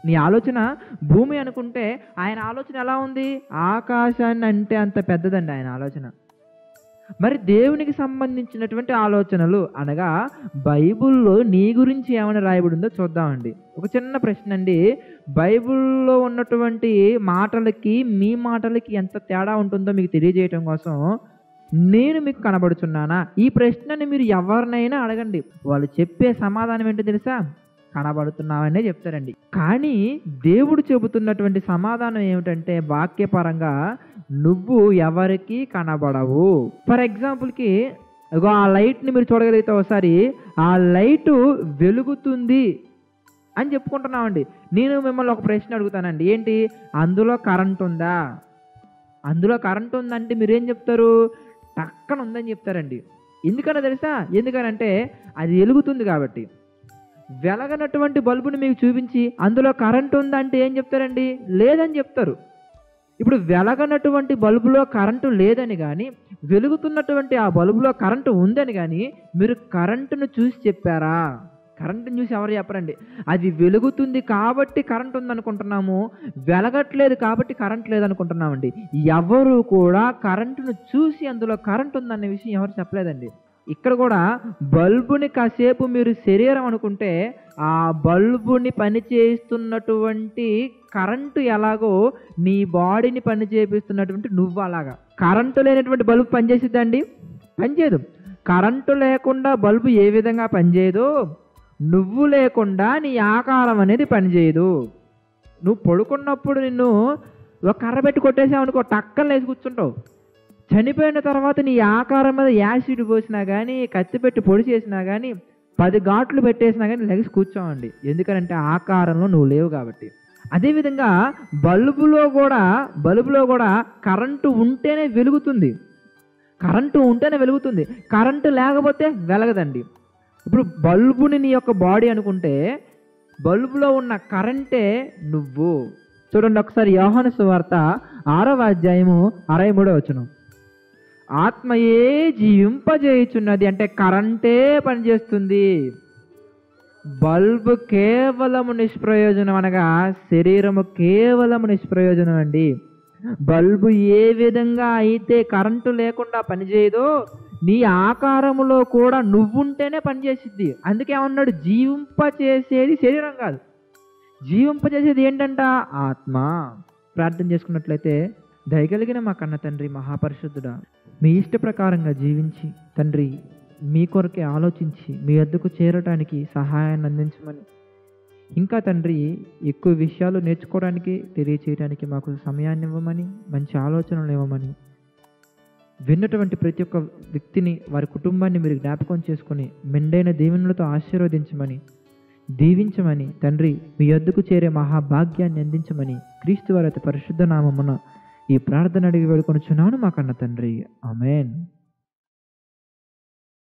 నీ ఆలోచన భూమి అనుకుంటే ఆయన ఆలోచన ఎలా ఉంది? ఆకాశాన్ని అంటే అంత పెద్దదండి ఆయన ఆలోచన. మరి దేవునికి సంబంధించినటువంటి ఆలోచనలు అనగా బైబిల్లో నీ గురించి ఏమైనా రాయబడి ఉందో చూద్దామండి. ఒక చిన్న ప్రశ్న అండి. బైబిల్లో ఉన్నటువంటి మాటలకి మీ మాటలకి ఎంత తేడా ఉంటుందో మీకు తెలియజేయటం కోసం నేను మీకు కనబడుచున్నానా? ఈ ప్రశ్నని మీరు ఎవరినైనా అడగండి, వాళ్ళు చెప్పే సమాధానం ఏంటో తెలుసా? కనబడుతున్నావనే చెప్తారండి. కానీ దేవుడు చెబుతున్నటువంటి సమాధానం ఏమిటంటే వాక్యపరంగా నువ్వు ఎవరికి కనబడవు. ఫర్ ఎగ్జాంపుల్కి ఆ లైట్ని మీరు చూడగలిగితే ఒకసారి ఆ లైటు వెలుగుతుంది అని చెప్పుకుంటున్నామండి. నేను మిమ్మల్ని ఒక ప్రశ్న అడుగుతానండి, ఏంటి? అందులో కరెంట్ ఉందా? అందులో కరెంట్ ఉందంటే మీరేం చెప్తారు? టక్కన ఉందని చెప్తారండి. ఎందుకన్నా తెలుసా? ఎందుకనంటే అది వెలుగుతుంది కాబట్టి. వెలగనటువంటి బల్బుని మీకు చూపించి అందులో కరెంట్ ఉందంటే ఏం చెప్తారండి? లేదని చెప్తారు. ఇప్పుడు వెలగనటువంటి బల్బులో కరెంటు లేదని కానీ, వెలుగుతున్నటువంటి ఆ బల్బులో కరెంటు ఉందని కానీ మీరు కరెంటును చూసి చెప్పారా? కరెంటును చూసి ఎవరు చెప్పరండి. అది వెలుగుతుంది కాబట్టి కరెంట్ ఉందనుకుంటున్నాము, వెలగట్లేదు కాబట్టి కరెంట్ లేదనుకుంటున్నామండి. ఎవరు కూడా కరెంటును చూసి అందులో కరెంట్ ఉందన్న విషయం ఎవరు చెప్పలేదండి. ఇక్కడ కూడా బల్బుని కాసేపు మీరు శరీరం అనుకుంటే ఆ బల్బుని పనిచేస్తున్నటువంటి కరెంటు ఎలాగో నీ బాడీని పని చేపిస్తున్నటువంటి నువ్వు అలాగా. కరెంటు లేనటువంటి బల్బు పనిచేసిద్దండి? పనిచేయదు. కరెంటు లేకుండా బల్బు ఏ విధంగా పనిచేయదో నువ్వు లేకుండా నీ ఆకారం అనేది పనిచేయదు. నువ్వు పడుకున్నప్పుడు నిన్ను ఒక కర్ర పెట్టి కొట్టేసావు అనుకో, టక్కన లేచి కూర్చుంటావు. చనిపోయిన తర్వాత నీ ఆకారం మీద యాసిడ్ పోసినా కానీ, కత్తి పెట్టి పొడి చేసినా కానీ, 10 ఘాట్లు పెట్టేసినా కానీ లెగిసి కూర్చోవండి. ఎందుకంటే ఆకారంలో నువ్వు లేవు కాబట్టి. అదేవిధంగా బల్బులో కూడా కరెంటు ఉంటేనే వెలుగుతుంది. కరెంటు లేకపోతే వెలగదండి. ఇప్పుడు బల్బుని నీ యొక్క బాడీ అనుకుంటే బల్బులో ఉన్న కరెంటే నువ్వు. చూడండి ఒకసారి యోహాను సువార్త 6వ అధ్యాయము 63వ వచనం. ఆత్మయే జీవింపజేయుచున్నది అంటే కరెంటే పనిచేస్తుంది. బల్బు కేవలము నిష్ప్రయోజనం, అనగా శరీరము కేవలము నిష్ప్రయోజనం అండి. బల్బు ఏ విధంగా అయితే కరెంటు లేకుండా పనిచేయదో నీ ఆకారములో కూడా నువ్వుంటేనే పనిచేసిద్ది. అందుకే ఏమన్నాడు? జీవింపచేసేది శరీరం కాదు, జీవింపచేసేది ఏంటంట? ఆత్మ. ప్రార్థన చేసుకున్నట్లయితే, దయగలిగిన మా కన్న తండ్రి, మహాపరిశుద్ధుడా, మీ ఇష్ట ప్రకారంగా జీవించి తండ్రి మీ కొరకే ఆలోచించి మీ వద్దకు చేరటానికి సహాయాన్ని అందించమని, ఇంకా తండ్రి ఎక్కువ విషయాలు నేర్చుకోవడానికి తెలియచేయడానికి మాకు సమయాన్ని ఇవ్వమని, మంచి ఆలోచనలు ఇవ్వమని, విన్నటువంటి ప్రతి ఒక్క వ్యక్తిని వారి కుటుంబాన్ని మీరు జ్ఞాపకం చేసుకుని మెండైన దీవెనలతో ఆశీర్వదించమని, దీవించమని తండ్రి మీ వద్దకు చేరే మహాభాగ్యాన్ని అందించమని క్రీస్తు వారి అతి పరిశుద్ధ నామమున ఈ ప్రార్థన అడిగి వేడుకొనుచున్నాను మా కన్న తండ్రి. ఆమేన్.